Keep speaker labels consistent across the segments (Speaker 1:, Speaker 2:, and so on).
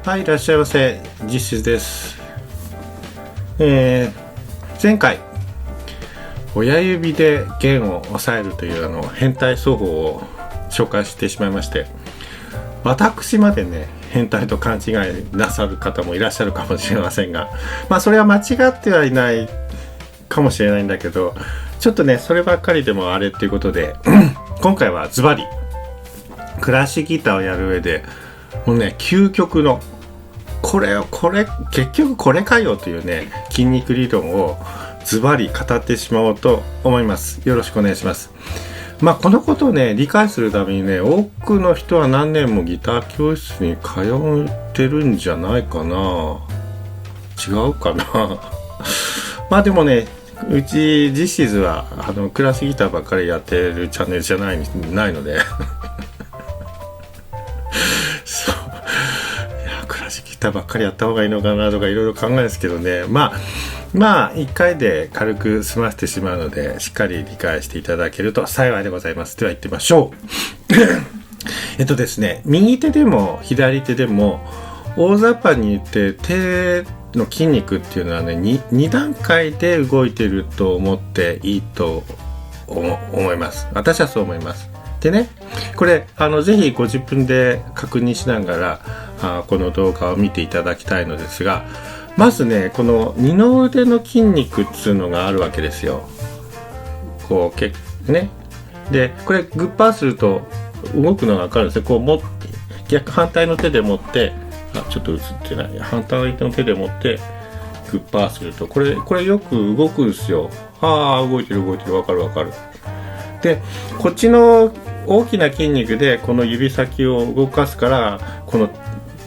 Speaker 1: はい、いらっしゃいませ。実質です。前回親指で弦を押さえるという変態奏法を紹介してしまいまして、私までね変態と勘違いなさる方もいらっしゃるかもしれませんが、それは間違ってはいないかもしれないんだけど、ちょっとねそればっかりでもあれっていうことで今回はズバリクラシックギターをやる上でもうね究極のこれ結局これかよというね筋肉理論をズバリ語ってしまおうと思います。よろしくお願いします。このことをね理解するためにね、多くの人は何年もギター教室に通ってるんじゃないかな。違うかなでもね、うち実質はクラシックギターばっかりやってるチャンネルじゃないのでそうクラシックギターばっかりやった方がいいのかなとかいろいろ考えるんですけどね、1回で軽く済ませてしまうので、しっかり理解していただけると幸いでございます。では行ってみましょうですね、右手でも左手でも大雑把に言って手の筋肉っていうのはね 2段階で動いてると思っていいと思います。私はそう思います。でね、これぜひご自分で確認しながらこの動画を見ていただきたいのですが、まずねこの二の腕の筋肉っていうのがあるわけですよ。でこれグッパーすると動くのが分かるんですよ。反対の手で持ってちょっと映ってない、反対の手で持ってグッパーするとこれよく動くんですよ。動いてる分かる。でこっちの大きな筋肉でこの指先を動かすから、この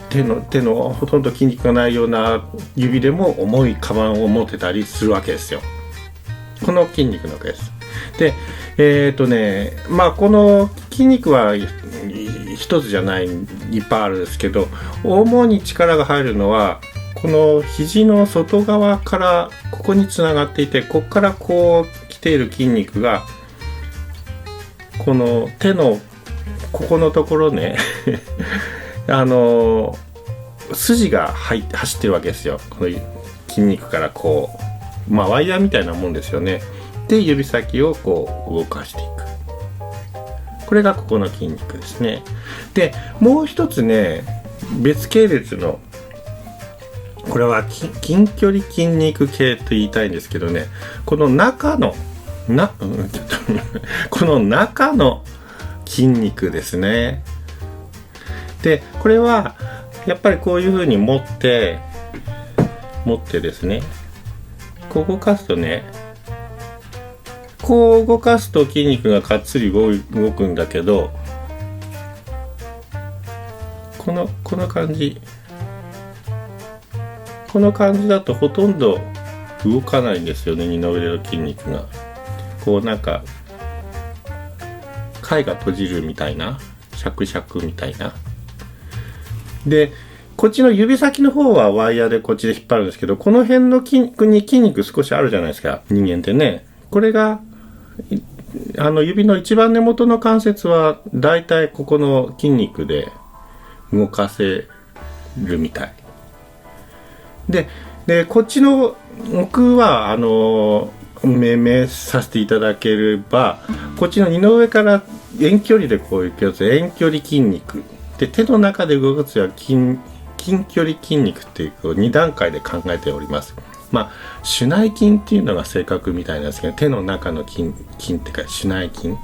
Speaker 1: 手のほとんど筋肉がないような指でも重いカバンを持てたりするわけですよ。この筋肉のわけです。でこの筋肉は一つじゃない、いっぱいあるんですけど、主に力が入るのはこの肘の外側からここにつながっていて、ここからこう来ている筋肉がこの手のここのところね筋が走ってるわけですよ。この筋肉からワイヤーみたいなもんですよね。で指先を動かしていく。これがここの筋肉ですね。でもう一つね別系列の、これは近距離筋肉系と言いたいんですけどね、この中のこの中の筋肉ですね。でこれはやっぱりこういう風に持ってですね、こう動かすとね、こう動かすと筋肉がかっつり動くんだけど、この感じだとほとんど動かないんですよね。二の腕の筋肉がなんか貝が閉じるみたいな、シャクシャクみたいな。でこっちの指先の方はワイヤーでこっちで引っ張るんですけど、この辺の筋肉少しあるじゃないですか、人間ってね。これが指の一番根元の関節はだいたいここの筋肉で動かせるみたいで、こっちの奥は命名させていただければ、こっちの二の上から遠距離でこういうやつ、遠距離筋肉で、手の中で動かすは近距離筋肉っていう2段階で考えております。手内筋っていうのが正確みたいなんですけど、手の中の筋っていうか手内筋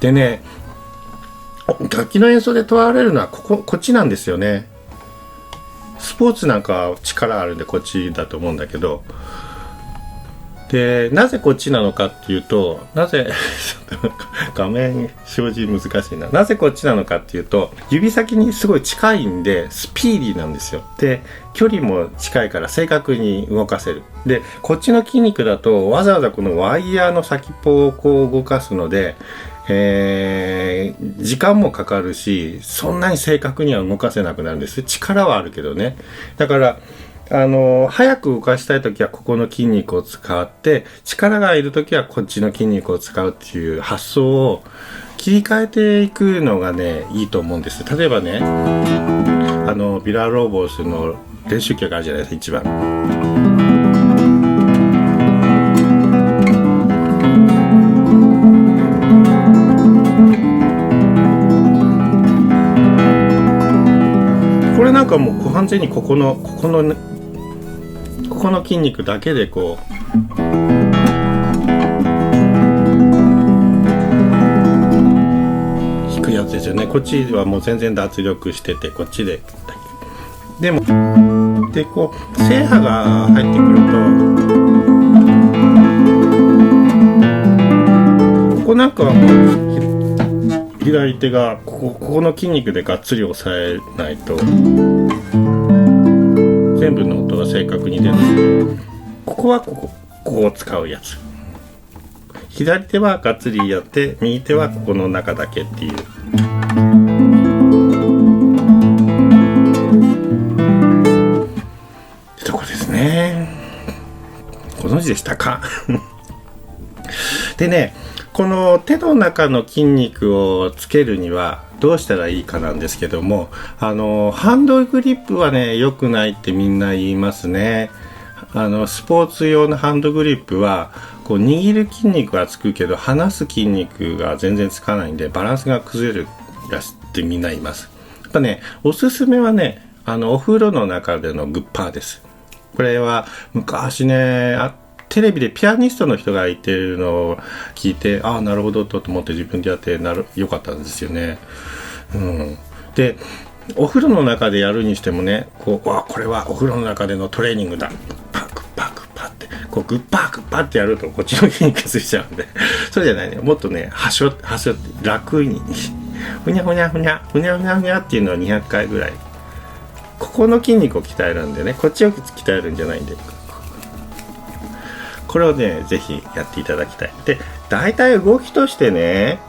Speaker 1: でね、楽器の演奏で問われるのはこっちなんですよね。スポーツなんかは力あるんでこっちだと思うんだけど、でなぜこっちなのかっていうと、画面表示難しいな。なぜこっちなのかっていうと、指先にすごい近いんでスピーディーなんですよ。で距離も近いから正確に動かせる。でこっちの筋肉だとわざわざこのワイヤーの先っぽを動かすので、時間もかかるし、そんなに正確には動かせなくなるんです。力はあるけどね。だから早く動かしたいときはここの筋肉を使って、力がいるときはこっちの筋肉を使うっていう発想を切り替えていくのがねいいと思うんです。例えばねビラローボスの練習曲あるじゃないですか、一番。これなんかもう完全にここの筋肉だけでこう弾くやつですよね。こっちはもう全然脱力してて、こっちででもでこう正波が入ってくると、ここなんかはもう左手がここの筋肉でがっつり押さえないと全部の音が正確に出ない。ここはここを使うやつ。左手はがっつりやって、右手はここの中だけっていう。とこですね。ご存知でしたか？でね、この手の中の筋肉をつけるにはどうしたらいいかなんですけども、ハンドグリップはね良くないってみんな言いますね。スポーツ用のハンドグリップはこう握る筋肉はつくけど離す筋肉が全然つかないんでバランスが崩れるってみんな言います。やっぱね、おすすめはね、お風呂の中でのグッパーです。これは昔ね、テレビでピアニストの人がいてるのを聞いて、ああなるほどと思って自分でやってよかったんですよね。でお風呂の中でやるにしてもね、これはお風呂の中でのトレーニングだ、パクパクパってこうグッパーグッパーってやるとこっちの筋肉ついちゃうんで、それじゃないね、もっとねはしょって楽にふにゃふにゃふにゃふにゃふにゃふにゃっていうのは200回ぐらい、ここの筋肉を鍛えるんでね、こっちを鍛えるんじゃないんで、これをねぜひやっていただきたい。で大体動きとしてね、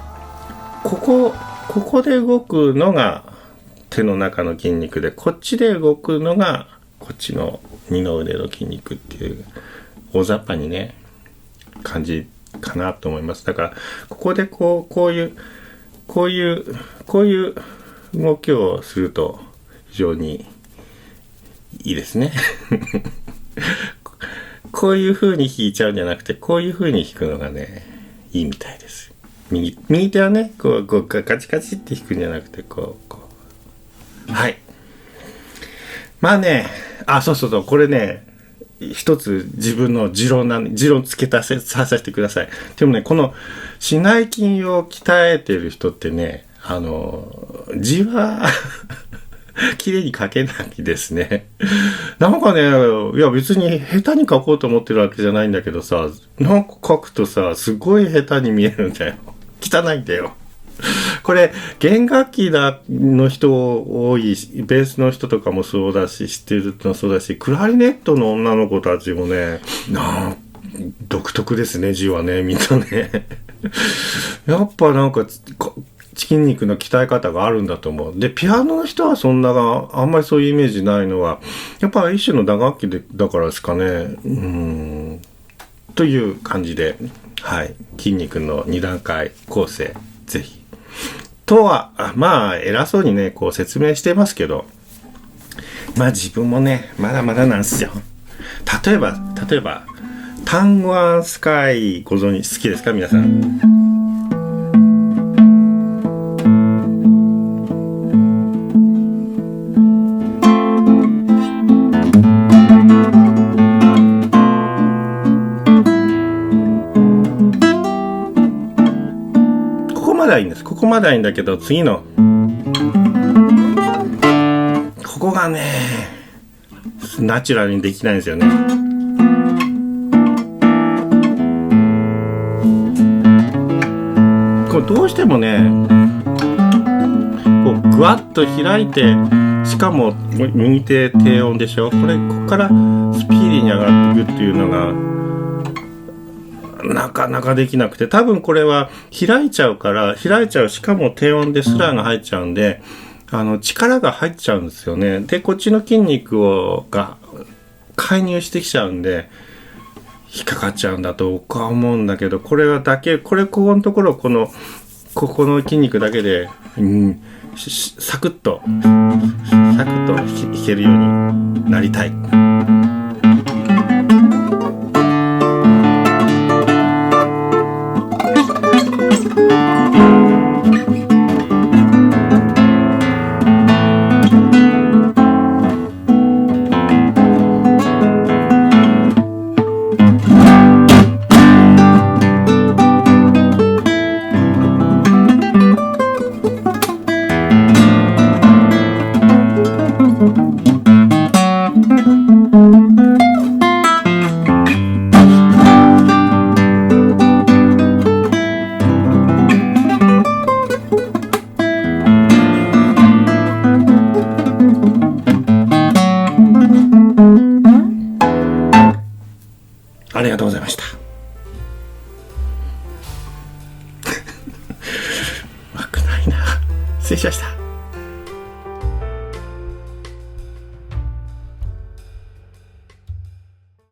Speaker 1: ここで動くのが手の中の筋肉で、こっちで動くのがこっちの二の腕の筋肉っていう大雑把にね感じかなと思います。だからここでこういう動きをすると非常にいいですね。こういう風に弾いちゃうんじゃなくて、こういう風に弾くのがねいいみたいです。右手はねこうガチガチって弾くんじゃなくてこうはい。まあね、そうこれね一つ自分の持論付けさせてください。でもね、この竹内筋を鍛えてる人ってね、字は綺麗に書けないですね。なんかね、いや別に下手に書こうと思ってるわけじゃないんだけどさ、なんか書くとさ、すごい下手に見えるんだよ。汚いんだよ。これ弦楽器の人多いし、ベースの人とかもそうだし、知ってるのそうだし、クラリネットの女の子たちもね、独特ですね、字はね、みんなね。やっぱなんか筋肉の鍛え方があるんだと思う。でピアノの人はそんなあんまりそういうイメージないのはやっぱ一種の打楽器だからですかね。という感じで、はい、筋肉の2段階構成ぜひとはまあ偉そうにねこう説明してますけど、まあ自分もねまだまだなんですよ。例えばタンゴアンスカイご存知好きですか皆さん。ここまではいいんだけど、次のここがねナチュラルにできないんですよね。こうどうしてもねこうグワッと開いて、しかも右手低音でしょ。ここからスピーディーに上がっていくっていうのがなかなかできなくて、多分これは開いちゃう、しかも低音でスラーが入っちゃうんで、力が入っちゃうんですよね。でこっちの筋肉が介入してきちゃうんで引っかかっちゃうんだと僕は思うんだけど、こここのところここの筋肉だけで、サクッとサクッと弾けるようになりたい。